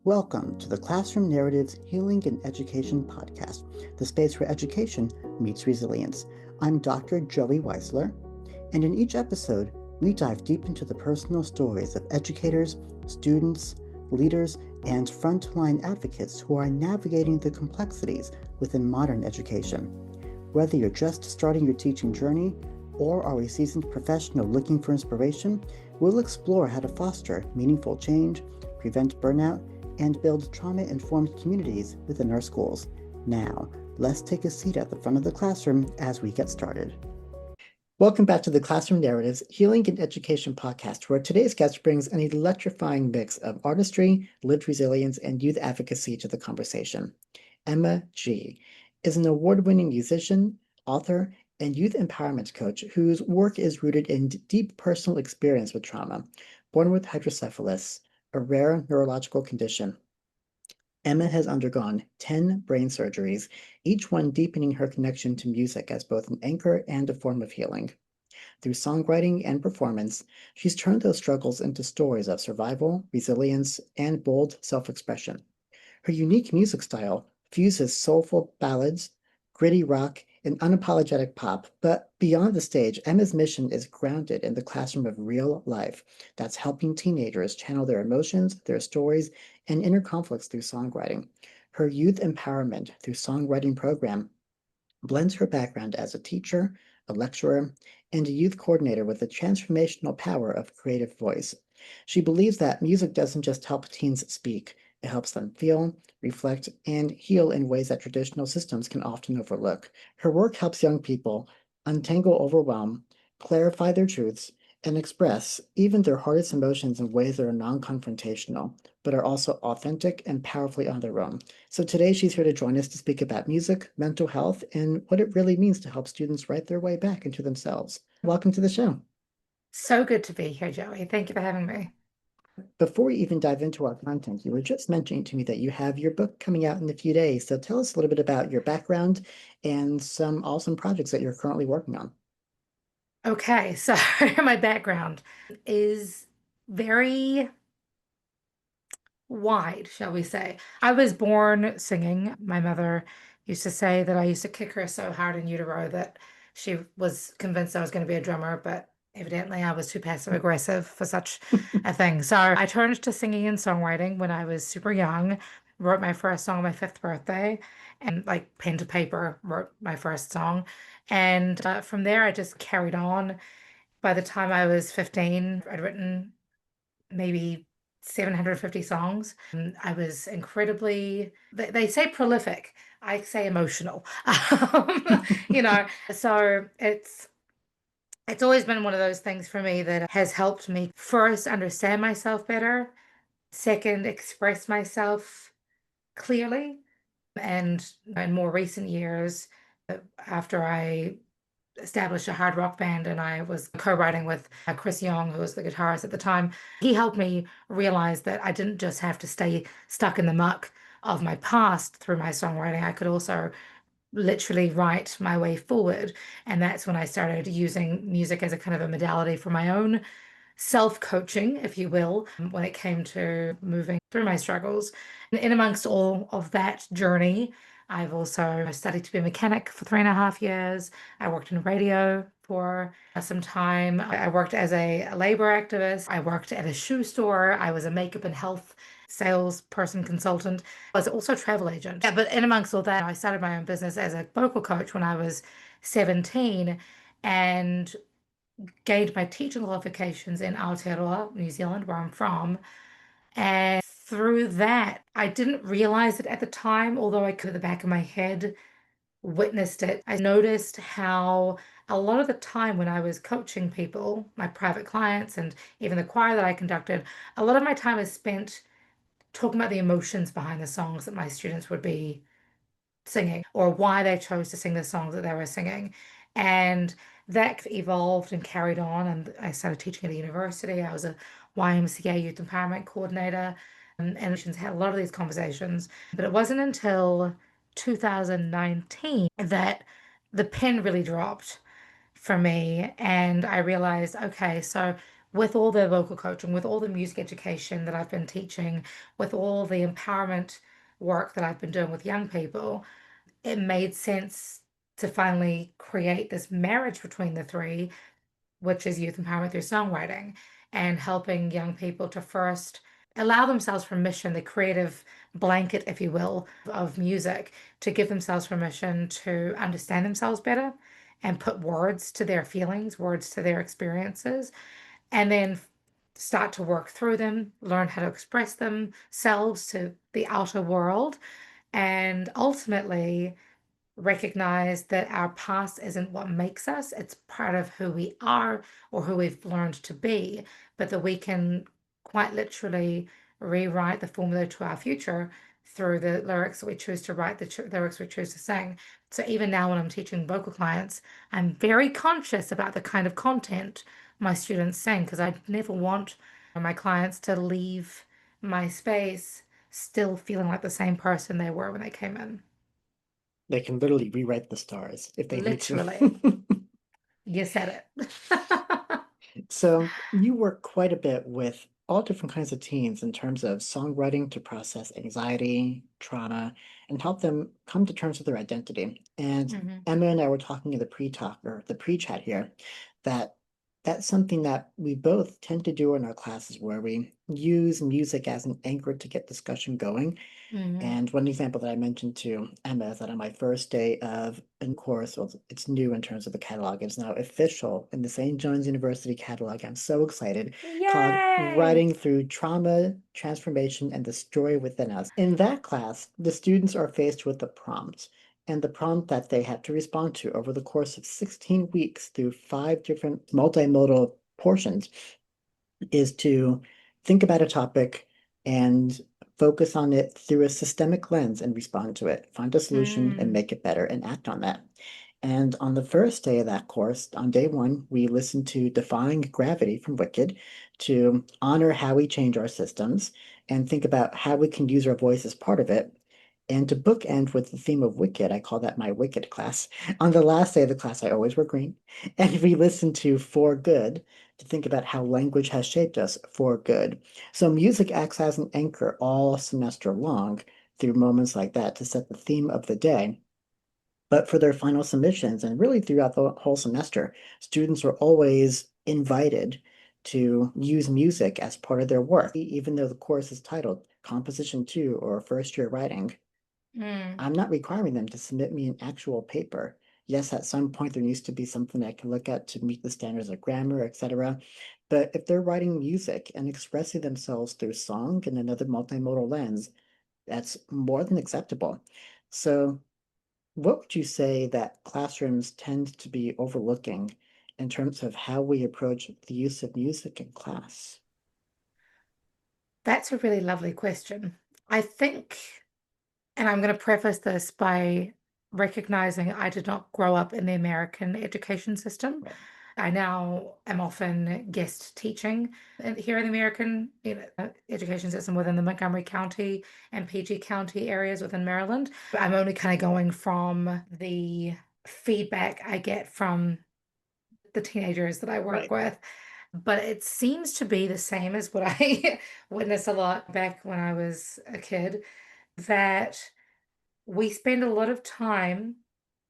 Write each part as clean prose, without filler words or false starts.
Welcome to the Classroom Narratives Healing and Education podcast, the space where education meets resilience. I'm Dr. Joey Weisler, and in each episode, we dive deep into the personal stories of educators, students, leaders, and frontline advocates who are navigating the complexities within modern education. Whether you're just starting your teaching journey or are a seasoned professional looking for inspiration, we'll explore how to foster meaningful change, prevent burnout, and build trauma-informed communities within our schools. Now, let's take a seat at the front of the classroom as we get started. Welcome back to the Classroom Narratives Healing and Education podcast, where today's guest brings an electrifying mix of artistry, lived resilience, and youth advocacy to the conversation. Enma G. is an award-winning musician, author, and youth empowerment coach whose work is rooted in deep personal experience with trauma. Born with hydrocephalus, a rare neurological condition, Enma has undergone 10 brain surgeries, each one deepening her connection to music as both an anchor and a form of healing. Through songwriting and performance, she's turned those struggles into stories of survival, resilience, and bold self-expression. Her unique music style fuses soulful ballads, gritty rock, and unapologetic pop, but beyond the stage, Enma's mission is grounded in the classroom of real life that's helping teenagers channel their emotions, their stories, and inner conflicts through songwriting. Her Youth Empowerment Through Songwriting program blends her background as a teacher, a lecturer, and a youth coordinator with the transformational power of creative voice. She believes that music doesn't just help teens speak, it helps them feel, reflect, and heal in ways that traditional systems can often overlook. Her work helps young people untangle overwhelm, clarify their truths, and express even their hardest emotions in ways that are non-confrontational, but are also authentic and powerfully on their own. So today she's here to join us to speak about music, mental health, and what it really means to help students write their way back into themselves. Welcome to the show. So good to be here, Joey. Thank you for having me. Before we even dive into our content, you were just mentioning to me that you have your book coming out in a few days. So tell us a little bit about your background and some awesome projects that you're currently working on. Okay, so my background is very wide, shall we say. I was born singing. My mother used to say that I used to kick her so hard in utero that she was convinced I was going to be a drummer, but evidently I was too passive aggressive for such a thing. So I turned to singing and songwriting when I was super young, wrote my first song on my fifth birthday, and like pen to paper, wrote my first song. And from there, I just carried on. By the time I was 15, I'd written maybe 750 songs. I was incredibly, they say prolific. I say emotional. So it's always been one of those things for me that has helped me first understand myself better, second, express myself clearly, and in more recent years, after I established a hard rock band and I was co-writing with Chris Young, who was the guitarist at the time. He helped me realize that I didn't just have to stay stuck in the muck of my past through my songwriting. I could also literally write my way forward. And that's when I started using music as a kind of a modality for my own self-coaching, if you will, when it came to moving through my struggles. And in amongst all of that journey, I've also studied to be a mechanic for 3.5 years. I worked in radio for some time. I worked as a labor activist. I worked at a shoe store. I was a makeup and health salesperson consultant. I was also a travel agent. Yeah, but in amongst all that, I started my own business as a vocal coach when I was 17 and gained my teaching qualifications in Aotearoa, New Zealand, where I'm from. And through that, I didn't realize it at the time, although I could, at the back of my head, witnessed it. I noticed how a lot of the time when I was coaching people, my private clients, and even the choir that I conducted, a lot of my time is spent talking about the emotions behind the songs that my students would be singing or why they chose to sing the songs that they were singing. And that evolved and carried on. And I started teaching at a university. I was a YMCA Youth Empowerment Coordinator and had a lot of these conversations. But it wasn't until 2019 that the pen really dropped for me. And I realized, okay, so with all the vocal coaching, with all the music education that I've been teaching, with all the empowerment work that I've been doing with young people, it made sense to finally create this marriage between the three, which is youth empowerment through songwriting, and helping young people to first allow themselves permission, the creative blanket, if you will, of music, to give themselves permission to understand themselves better and put words to their feelings, words to their experiences, and then start to work through them, learn how to express themselves to the outer world, and ultimately recognize that our past isn't what makes us, it's part of who we are or who we've learned to be, but that we can quite literally rewrite the formula to our future through the lyrics that we choose to write, the lyrics we choose to sing. So even now, when I'm teaching vocal clients, I'm very conscious about the kind of content my students sing, because I never want my clients to leave my space still feeling like the same person they were when they came in. They can literally rewrite the stars if they need to. Literally. You said it. So you work quite a bit with all different kinds of teens in terms of songwriting to process anxiety, trauma, and help them come to terms with their identity. And Mhm. Emma and I were talking in the pre-talk or the pre-chat here that that's something that we both tend to do in our classes where we use music as an anchor to get discussion going. Mhm. And one example that I mentioned to Emma is that on my first day of a course, well, it's new in terms of the catalog. It's now official in the St. John's University catalog. I'm so excited, called Yay! Writing Through Trauma, Transformation, and the Story Within Us. In that class, the students are faced with a prompt, and the prompt that they had to respond to over the course of 16 weeks through 5 different multimodal portions is to think about a topic and focus on it through a systemic lens and respond to it, find a solution and Mm. make it better and act on that. And on the first day of that course, on day one, we listened to Defying Gravity from Wicked to honor how we change our systems and think about how we can use our voice as part of it. And to bookend with the theme of Wicked, I call that my Wicked class. On the last day of the class, I always wear green. And we listened to For Good to think about how language has shaped us for good. So music acts as an anchor all semester long through moments like that to set the theme of the day. But for their final submissions and really throughout the whole semester, students are always invited to use music as part of their work, even though the course is titled Composition 2 or First Year Writing. Mm. I'm not requiring them to submit me an actual paper. Yes, at some point there needs to be something I can look at to meet the standards of grammar, etc. But if they're writing music and expressing themselves through song and another multimodal lens, that's more than acceptable. So, what would you say that classrooms tend to be overlooking in terms of how we approach the use of music in class? That's a really lovely question. I think, and I'm going to preface this by recognizing I did not grow up in the American education system. Right. I now am often guest teaching here in the American education system within the Montgomery County and PG County areas within Maryland. I'm only kind of going from the feedback I get from the teenagers that I work Right. with. But it seems to be the same as what I witnessed a lot back when I was a kid, that we spend a lot of time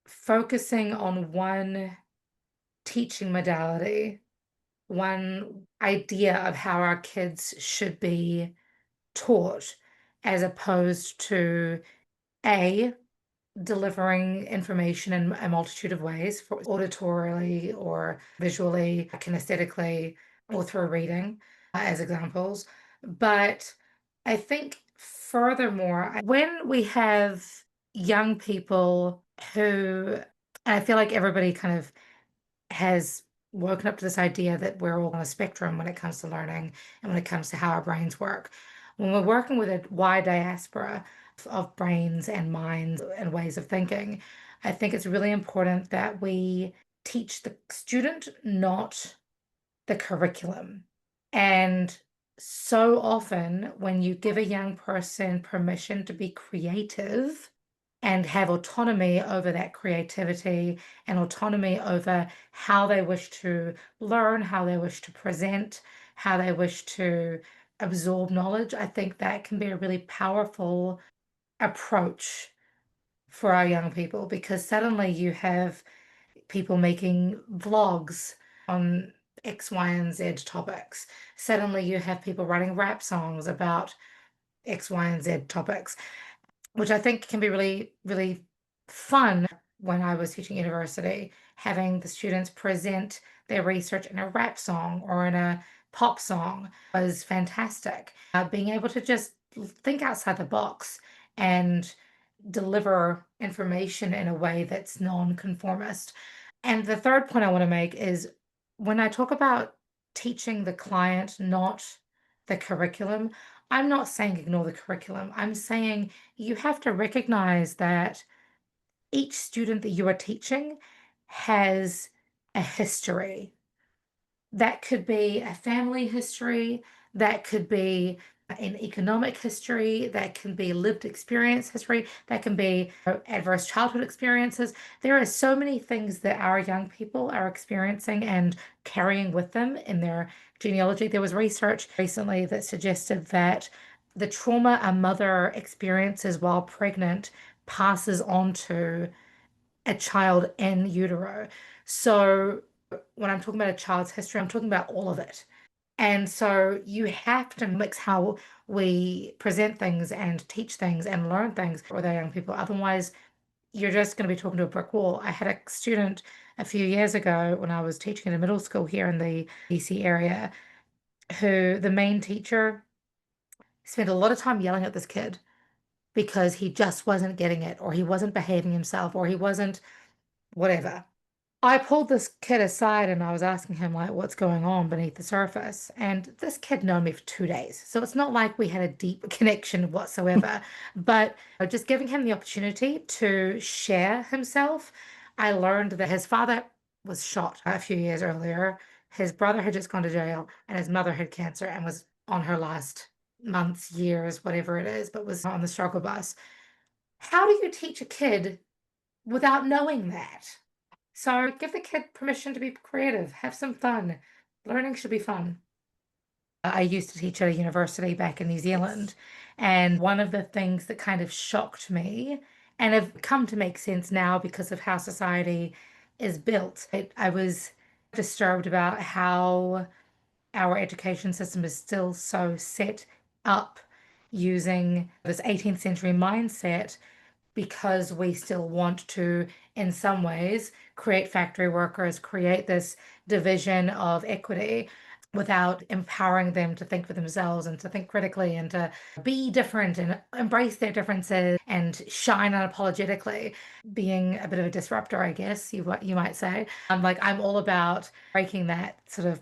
focusing on one teaching modality, one idea of how our kids should be taught, as opposed to A, delivering information in a multitude of ways, for auditorily or visually, kinesthetically, or through reading, as examples. But I think furthermore, when we have young people who, and I feel like everybody kind of has woken up to this idea that we're all on a spectrum when it comes to learning and when it comes to how our brains work. When we're working with a wide diaspora of brains and minds and ways of thinking, I think it's really important that we teach the student, not the curriculum. And so often, when you give a young person permission to be creative and have autonomy over that creativity and autonomy over how they wish to learn, how they wish to present, how they wish to absorb knowledge. I think that can be a really powerful approach for our young people, because suddenly you have people making vlogs on X, Y, and Z topics. Suddenly you have people writing rap songs about X, Y, and Z topics, which I think can be really, really fun. When I was teaching university, having the students present their research in a rap song or in a pop song was fantastic. Being able to just think outside the box and deliver information in a way that's non-conformist. And the third point I want to make is, when I talk about teaching the client, not the curriculum, I'm not saying ignore the curriculum. I'm saying you have to recognize that each student that you are teaching has a history. That could be a family history, that could be an economic history, that can be lived experience history, that can be adverse childhood experiences. There are so many things that our young people are experiencing and carrying with them in their genealogy. There was research recently that suggested that the trauma a mother experiences while pregnant passes on to a child in utero. So when I'm talking about a child's history, I'm talking about all of it. And so you have to mix how we present things and teach things and learn things with our young people. Otherwise, you're just going to be talking to a brick wall. I had a student a few years ago when I was teaching in a middle school here in the DC area, who the main teacher spent a lot of time yelling at this kid because he just wasn't getting it, or he wasn't behaving himself, or he wasn't whatever. I pulled this kid aside and I was asking him, like, what's going on beneath the surface. And this kid known me for 2 days. So it's not like we had a deep connection whatsoever. But just giving him the opportunity to share himself, I learned that his father was shot a few years earlier. His brother had just gone to jail, and his mother had cancer and was on her last months, years, whatever it is, but was on the struggle bus. How do you teach a kid without knowing that? So give the kid permission to be creative, have some fun. Learning should be fun. I used to teach at a university back in New Zealand, and one of the things that kind of shocked me, and have come to make sense now because of how society is built, I was disturbed about how our education system is still so set up using this 18th century mindset, because we still want to, in some ways, create factory workers, create this division of equity without empowering them to think for themselves and to think critically and to be different and embrace their differences and shine unapologetically, being a bit of a disruptor, I guess you might say. I'm all about breaking that sort of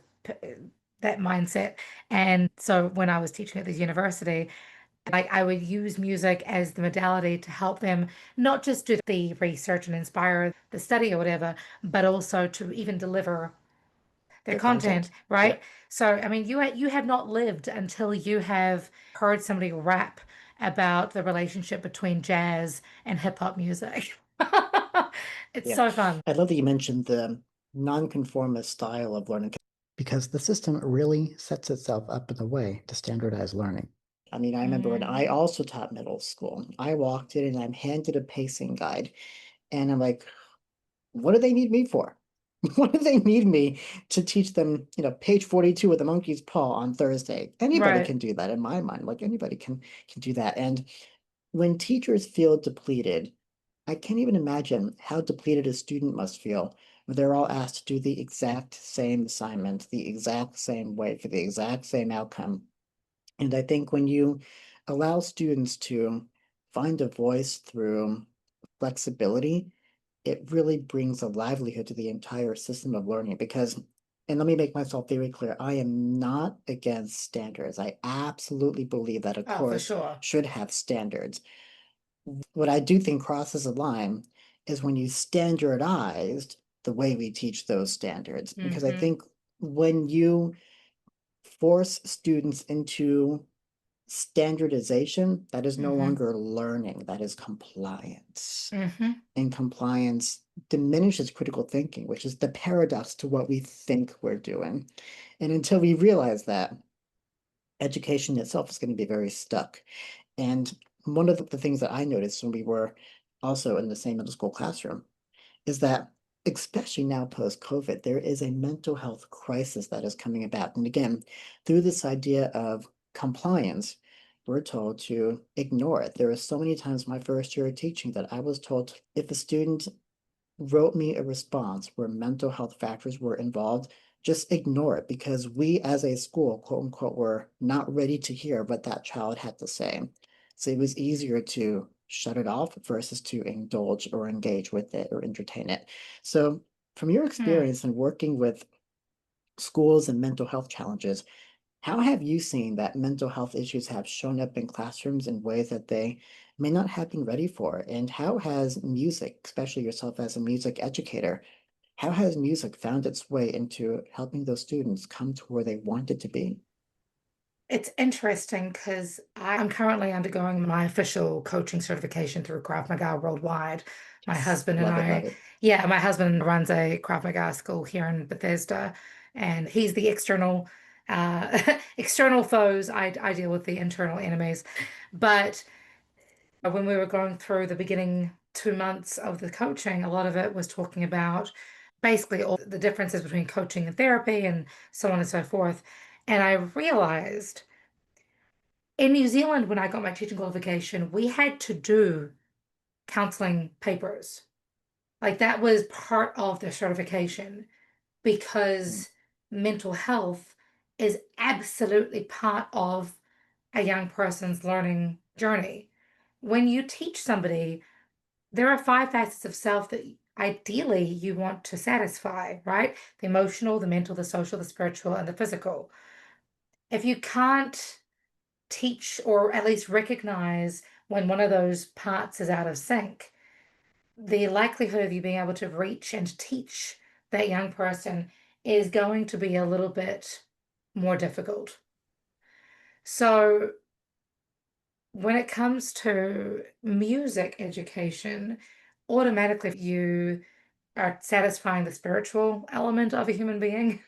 that mindset. And so when I was teaching at this university, like, I would use music as the modality to help them not just do the research and inspire the study or whatever, but also to even deliver their Their content, content. right? Yep. So, I mean, you have not lived until you have heard somebody rap about the relationship between jazz and hip hop music. It's Yeah. so fun. I love that you mentioned the nonconformist style of learning, because the system really sets itself up in a way to standardize learning. I mean, I remember when I also taught middle school, I walked in and I'm handed a pacing guide, and I'm like, what do they need me for? What do they need me to teach them, page 42 with the monkey's paw on Thursday? Anybody Right. can do that in my mind. Like, anybody can do that. And when teachers feel depleted, I can't even imagine how depleted a student must feel when they're all asked to do the exact same assignment, the exact same way for the exact same outcome. And I think when you allow students to find a voice through flexibility, it really brings a livelihood to the entire system of learning. Because, and let me make myself very clear, I am not against standards. I absolutely believe that a Oh, for course sure. should have standards. What I do think crosses a line is when you standardized the way we teach those standards. Because I Hmm. think when you force students into standardization, that is no Mm-hmm. longer learning, that is compliance. Mm-hmm. And compliance diminishes critical thinking, which is the paradox to what we think we're doing. And until we realize that, education itself is going to be very stuck. And one of the things that I noticed when we were also in the same middle school classroom is that, especially now post-COVID, there is a mental health crisis that is coming about. And again, through this idea of compliance, we're told to ignore it. There are so many times my first year of teaching that I was told if a student wrote me a response where mental health factors were involved, just ignore it because we as a school, quote unquote, were not ready to hear what that child had to say. So it was easier to shut it off versus to indulge or engage with it or entertain it. So from your Hmm. experience in working with schools and mental health challenges, how have you seen that mental health issues have shown up in classrooms in ways that they may not have been ready for? And how has music, especially yourself as a music educator, how has music found its way into helping those students come to where they wanted to be? It's interesting because I'm currently undergoing my official coaching certification through Krav Maga worldwide. My Yes, husband and love it, love I, it. yeah, my husband runs a Krav Maga school here in Bethesda, and he's the external external foes. I deal with the internal enemies. But when we were going through the beginning 2 months of the coaching, a lot of it was talking about basically all the differences between coaching and therapy and so on and so forth. And I realized in New Zealand, when I got my teaching qualification, we had to do counseling papers. Like that was part of the certification Mm. because mental health is absolutely part of a young person's learning journey. When you teach somebody, there are 5 facets of self that ideally you want to satisfy, right? The emotional, the mental, the social, the spiritual, and the physical. If you can't teach or at least recognize when one of those parts is out of sync, the likelihood of you being able to reach and teach that young person is going to be a little bit more difficult. So, when it comes to music education, automatically you are satisfying the spiritual element of a human being.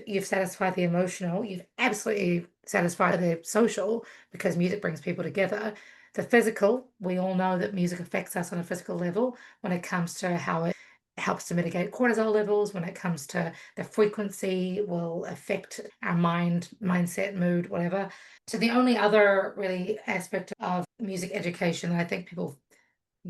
You've satisfied the emotional, you've absolutely satisfied the social because music brings people together. The physical, we all know that music affects us on a physical level when it comes to how it helps to mitigate cortisol levels, when it comes to the frequency will affect our mind, mindset, mood, whatever. So the only other really aspect of music education that I think people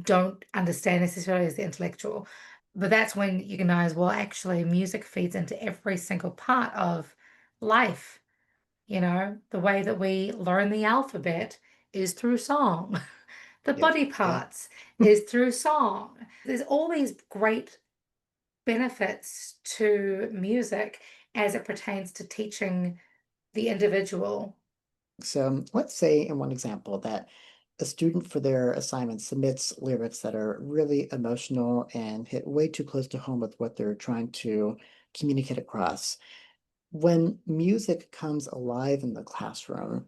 don't understand necessarily is the intellectual. But that's when you recognize, well, actually, music feeds into every single part of life. The way that we learn the alphabet is through song. The Yep. body Yeah. parts is through song. There's all these great benefits to music as it pertains to teaching the individual. So let's say in one example that a student for their assignment submits lyrics that are really emotional and hit way too close to home with what they're trying to communicate across. When music comes alive in the classroom,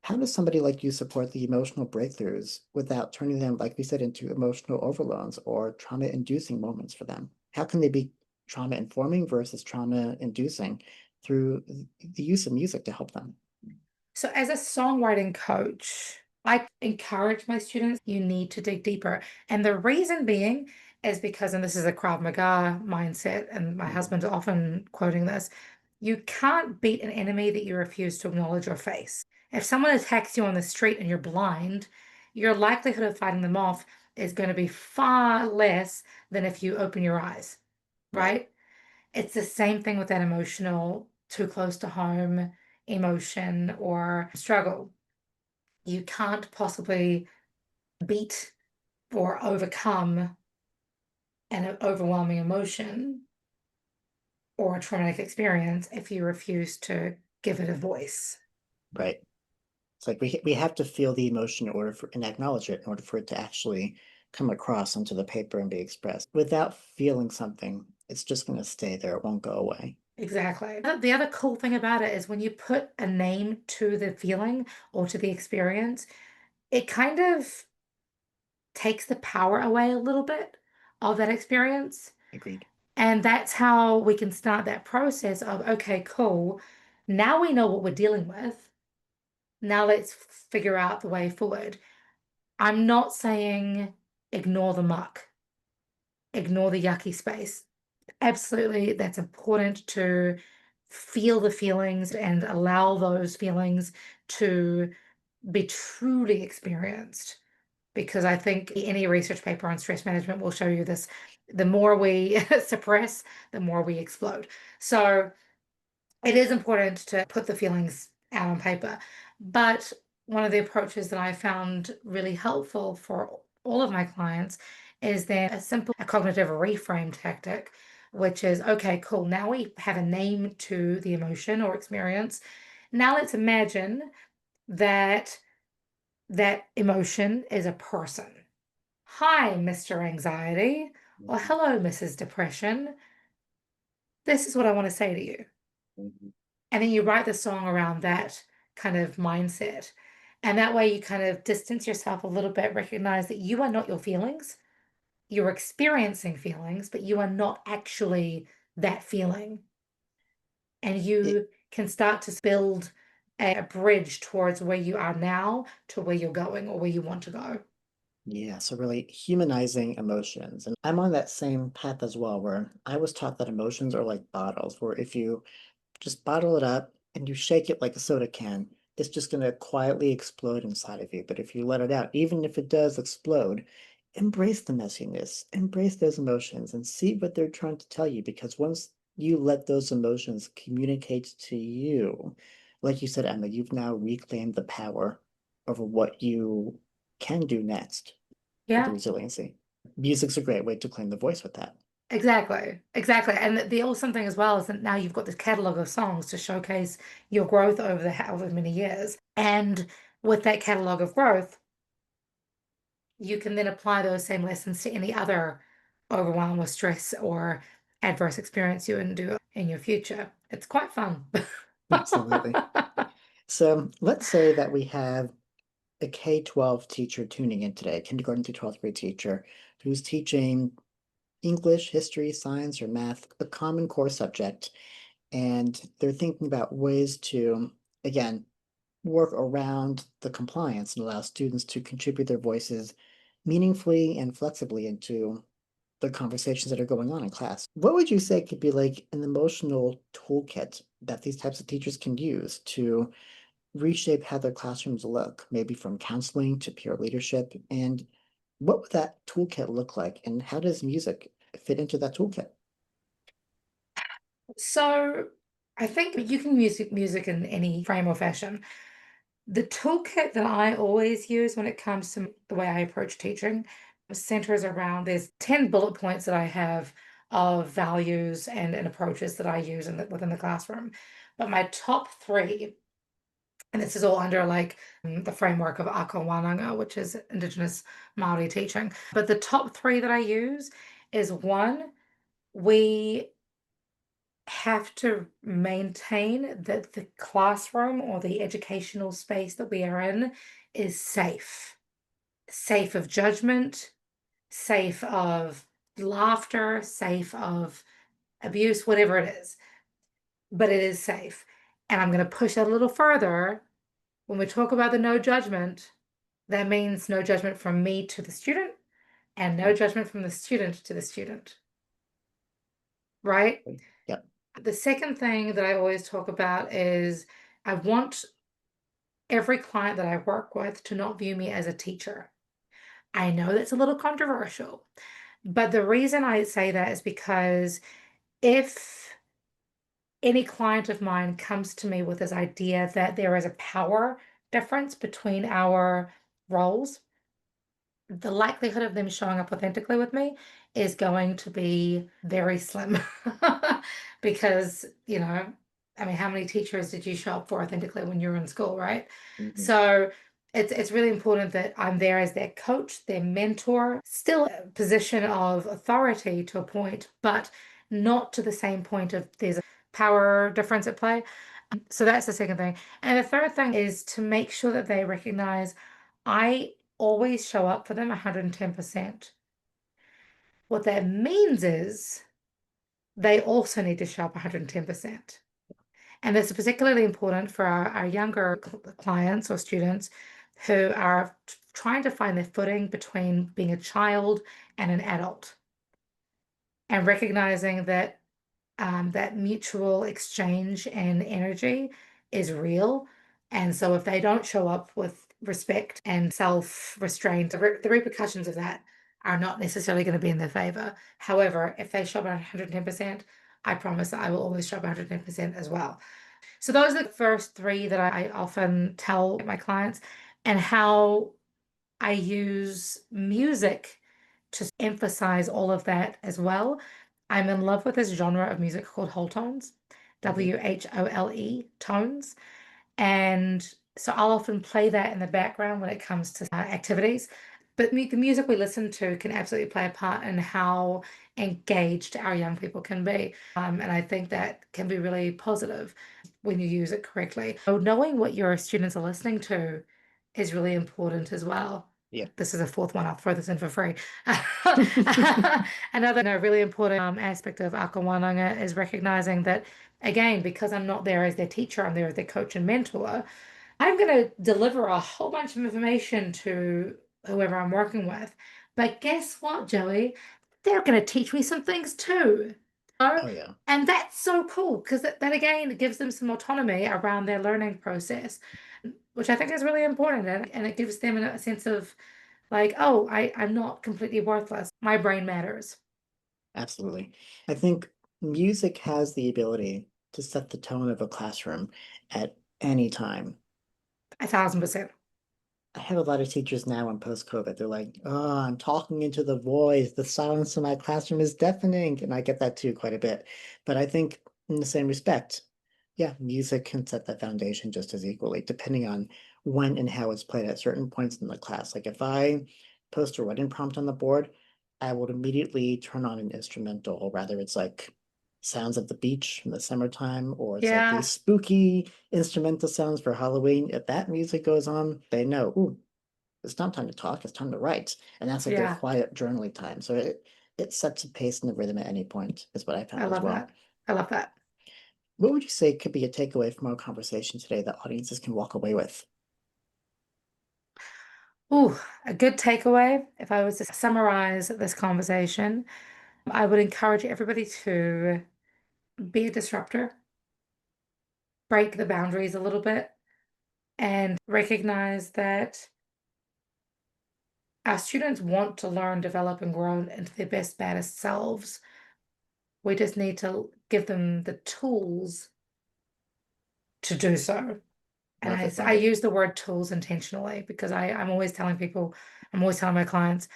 how does somebody like you support the emotional breakthroughs without turning them, like we said, into emotional overloads or trauma-inducing moments for them? How can they be trauma-informing versus trauma-inducing through the use of music to help them? So, as a songwriting coach, I encourage my students, you need to dig deeper. And the reason being is because, and this is a Krav Maga mindset, and my Mhm. husband's often quoting this, you can't beat an enemy that you refuse to acknowledge or face. If someone attacks you on the street and you're blind, your likelihood of fighting them off is going to be far less than if you open your eyes, Right. right? It's the same thing with that emotional, too close to home emotion or struggle. You can't possibly beat or overcome an overwhelming emotion or a traumatic experience if you refuse to give it a voice. Right. It's like we have to feel the emotion in order for and acknowledge it in order for it to actually come across onto the paper and be expressed. Without feeling something, it's just going to stay there. It won't go away. Exactly. The other cool thing about it is when you put a name to the feeling or to the experience, it kind of takes the power away a little bit of that experience. Agreed. And that's how we can start that process of, okay, cool. Now we know what we're dealing with. Now let's figure out the way forward. I'm not saying ignore the muck, ignore the yucky space. Absolutely, that's important to feel the feelings and allow those feelings to be truly experienced. Because I think any research paper on stress management will show you this. The more we suppress, the more we explode. So it is important to put the feelings out on paper. But one of the approaches that I found really helpful for all of my clients is then a cognitive reframe tactic, which is okay, cool. Now we have a name to the emotion or experience. Now let's imagine that that emotion is a person. Hi, Mr. Anxiety, or Mhm. hello, Mrs. Depression. This is what I want to say to you. Mhm. And then you write the song around that kind of mindset. And that way you kind of distance yourself a little bit, recognize that you are not your feelings. You're experiencing feelings, but you are not actually that feeling. And It, you can start to build a bridge towards where you are now to where you're going or where you want to go. yeah, so really humanizing emotions. And I'm on that same path as well, where I was taught that emotions are like bottles, where if you just bottle it up and you shake it like a soda can, it's just going to quietly explode inside of you. But if you let it out, even if it does explode, embrace the messiness, embrace those emotions, and see what they're trying to tell you. Because once you let those emotions communicate to you, like you said, Emma, you've now reclaimed the power over what you can do next with the Yeah. resiliency. Music's a great way to claim the voice with that. Exactly, exactly. And the awesome thing as well is that now you've got this catalog of songs to showcase your growth over the however many years. And with that catalog of growth, you can then apply those same lessons to any other overwhelm or stress or adverse experience you endure in your future. It's quite fun. Absolutely. So let's say that we have a K-12 teacher tuning in today, kindergarten through 12th grade teacher, who's teaching English, history, science, or math, a common core subject, and they're thinking about ways to, again, work around the compliance and allow students to contribute their voices meaningfully and flexibly into the conversations that are going on in class. What would you say could be like an emotional toolkit that these types of teachers can use to reshape how their classrooms look, maybe from counseling to peer leadership? And what would that toolkit look like? And how does music fit into that toolkit? So I think you can use music in any frame or fashion. The toolkit that I always use when it comes to the way I approach teaching centers around there's 10 bullet points that I have of values and approaches that I use within the classroom. But my top three, and this is all under like the framework of Ako Wananga, which is Indigenous Māori teaching. But the top three that I use is one, we have to maintain that the classroom or the educational space that we are in is safe. Safe of judgment, safe of laughter, safe of abuse, whatever it is. But it is safe. And I'm going to push that a little further. When we talk about the no judgment, that means no judgment from me to the student and no judgment from the student to the student, right? Yep. The second thing that I always talk about is I want every client that I work with to not view me as a teacher. I know that's a little controversial, but the reason I say that is because if any client of mine comes to me with this idea that there is a power difference between our roles, the likelihood of them showing up authentically with me is going to be very slim. Because, I mean, how many teachers did you show up for authentically when you were in school, right? Mhm. So it's really important that I'm there as their coach, their mentor, still a position of authority to a point, but not to the same point of there's power difference at play. So that's the second thing. And the third thing is to make sure that they recognize I always show up for them 110%. What that means is they also need to show up 110%. And this is particularly important for our younger clients or students who are trying to find their footing between being a child and an adult, and recognizing that that mutual exchange and energy is real. And so if they don't show up with respect and self-restraint, the repercussions of that are not necessarily going to be in their favor. However, if they show up at 110%, I promise that I will always show up 110% as well. So those are the first three that I often tell my clients, and how I use music to emphasize all of that as well. I'm in love with this genre of music called whole tones, WHOLE tones. And so I'll often play that in the background when it comes to activities. But the music we listen to can absolutely play a part in how engaged our young people can be. And I think that can be really positive when you use it correctly. So knowing what your students are listening to is really important as well. Yeah. This is a fourth one. I'll throw this in for free. Another really important aspect of akawananga is recognizing that, again, because I'm not there as their teacher, I'm there as their coach and mentor, I'm going to deliver a whole bunch of information to whoever I'm working with. But guess what, Joey? They're going to teach me some things too. Oh, yeah. And that's so cool because that again gives them some autonomy around their learning process, which I think is really important. And it gives them a sense of like, oh, I'm not completely worthless. My brain matters. Absolutely. I think music has the ability to set the tone of a classroom at any time. 1,000%. I have a lot of teachers now in post-COVID. They're like, oh, I'm talking into the void. The silence in my classroom is deafening. And I get that too quite a bit. But I think in the same respect, yeah, music can set that foundation just as equally, depending on when and how it's played at certain points in the class. Like if I post a writing prompt on the board, I will immediately turn on an instrumental, or rather it's like sounds of the beach in the summertime, or it's like these Yeah, spooky instrumental sounds for Halloween. If that music goes on, they know, ooh, it's not time to talk, it's time to write. And that's like their yeah, quiet journaling time. So it sets a pace and a rhythm at any point, is what I I found as love well. that. I love that. What would you say could be a takeaway from our conversation today that audiences can walk away with? Ooh, a good takeaway. If I was to summarize this conversation, I would encourage everybody to be a disruptor, break the boundaries a little bit, and recognize that our students want to learn, develop, and grow into their best, baddest selves. We just need to give them the tools to do so. And Love it, I love it. use the word tools intentionally because I'm always telling people, I'm always telling my clients,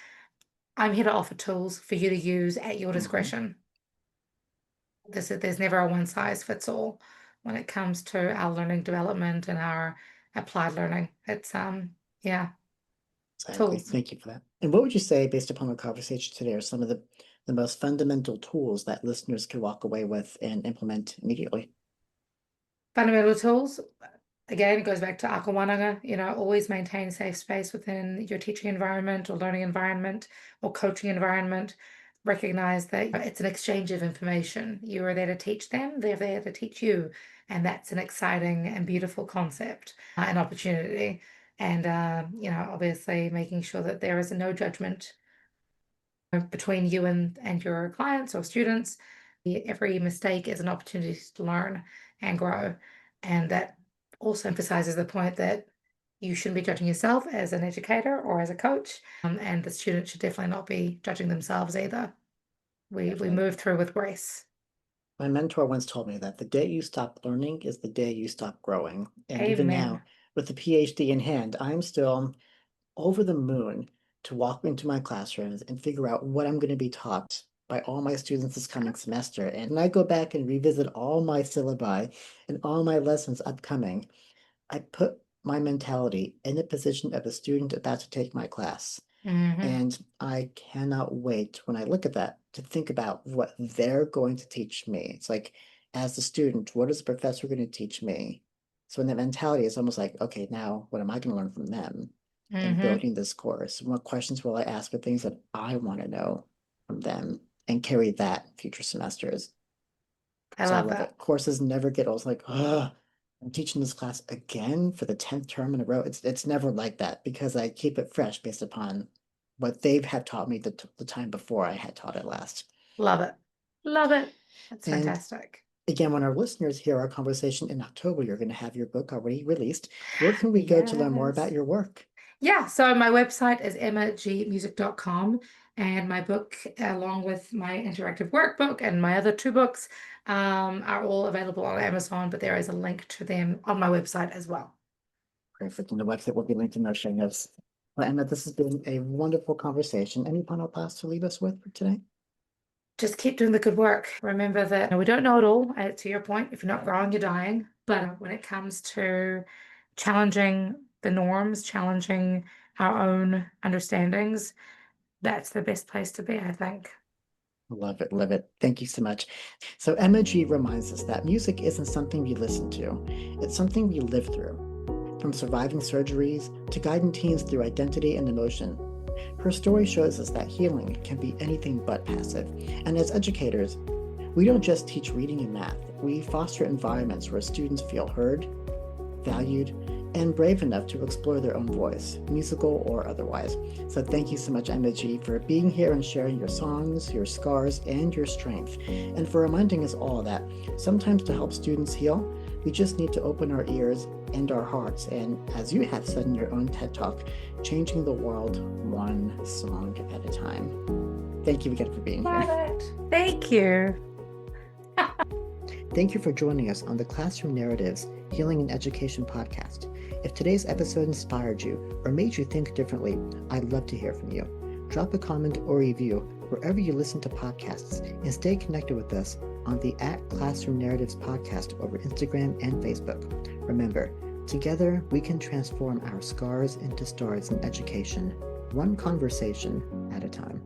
I'm here to offer tools for you to use at your Mhm. discretion. There's never a one size fits all when it comes to our learning development and our applied learning. It's yeah, Exactly. tools. Thank you for that. And what would you say, based upon the conversation today, are some of the most fundamental tools that listeners can walk away with and implement immediately? Fundamental tools. Again, it goes back to akawananga, always maintain safe space within your teaching environment or learning environment or coaching environment. Recognize that it's an exchange of information. You are there to teach them, they're there to teach you. And that's an exciting and beautiful concept, an opportunity. And, obviously making sure that there is no judgment between you and your clients or students. Every mistake is an opportunity to learn and grow. And that also emphasizes the point that you shouldn't be judging yourself as an educator or as a coach. And the student should definitely not be judging themselves either. We Definitely. move through with grace. My mentor once told me that the day you stop learning is the day you stop growing. And even Amen. now, with the PhD in hand, I'm still over the moon to walk into my classrooms and figure out what I'm going to be taught by all my students this coming semester. And when I go back and revisit all my syllabi and all my lessons upcoming, I put my mentality in the position of a student about to take my class. Hmm. And I cannot wait when I look at that to think about what they're going to teach me. It's like as the student, what is the professor going to teach me? So in that mentality, it's almost like, okay, now what am I going to learn from them in building this course? What questions will I ask for things that I want to know from them and carry that future semesters? I So I love love that. it. Courses never get old. It's like, oh, I'm teaching this class again for the 10th term in a row. It's never like that because I keep it fresh based upon what they've had taught me the time before I had taught it last. Love it. Love it. That's And fantastic. again, when our listeners hear our conversation in October, you're going to have your book already released. Where can we go to learn more about Yes. your work? Yeah, so my website is emmagmusic.com, and my book, along with my interactive workbook and my other two books, are all available on Amazon, but there is a link to them on my website as well. Perfect. And the website will be linked in our show notes. Well, Emma, this has been a wonderful conversation. Any final thoughts to leave us with for today? Just keep doing the good work. Remember that we don't know it all. To your point, if you're not growing, you're dying. But when it comes to challenging the norms, challenging our own understandings, that's the best place to be, I think. Love it, love it. Thank you so much. So Emma G reminds us that music isn't something we listen to, it's something we live through. From surviving surgeries to guiding teens through identity and emotion. Her story shows us that healing can be anything but passive. And as educators, we don't just teach reading and math, we foster environments where students feel heard, valued, and brave enough to explore their own voice, musical or otherwise. So thank you so much, Emma G, for being here and sharing your songs, your scars, and your strength, and for reminding us all that sometimes to help students heal, we just need to open our ears and our hearts, and as you have said in your own TED Talk, changing the world one song at a time. Thank you again for being here. Love it. Thank you. Thank you for joining us on the Classroom Narratives Healing and Education podcast. If today's episode inspired you or made you think differently, I'd love to hear from you. Drop a comment or review wherever you listen to podcasts and stay connected with us on the @Classroom Narratives podcast over Instagram and Facebook. Remember, together we can transform our scars into stars in education, one conversation at a time.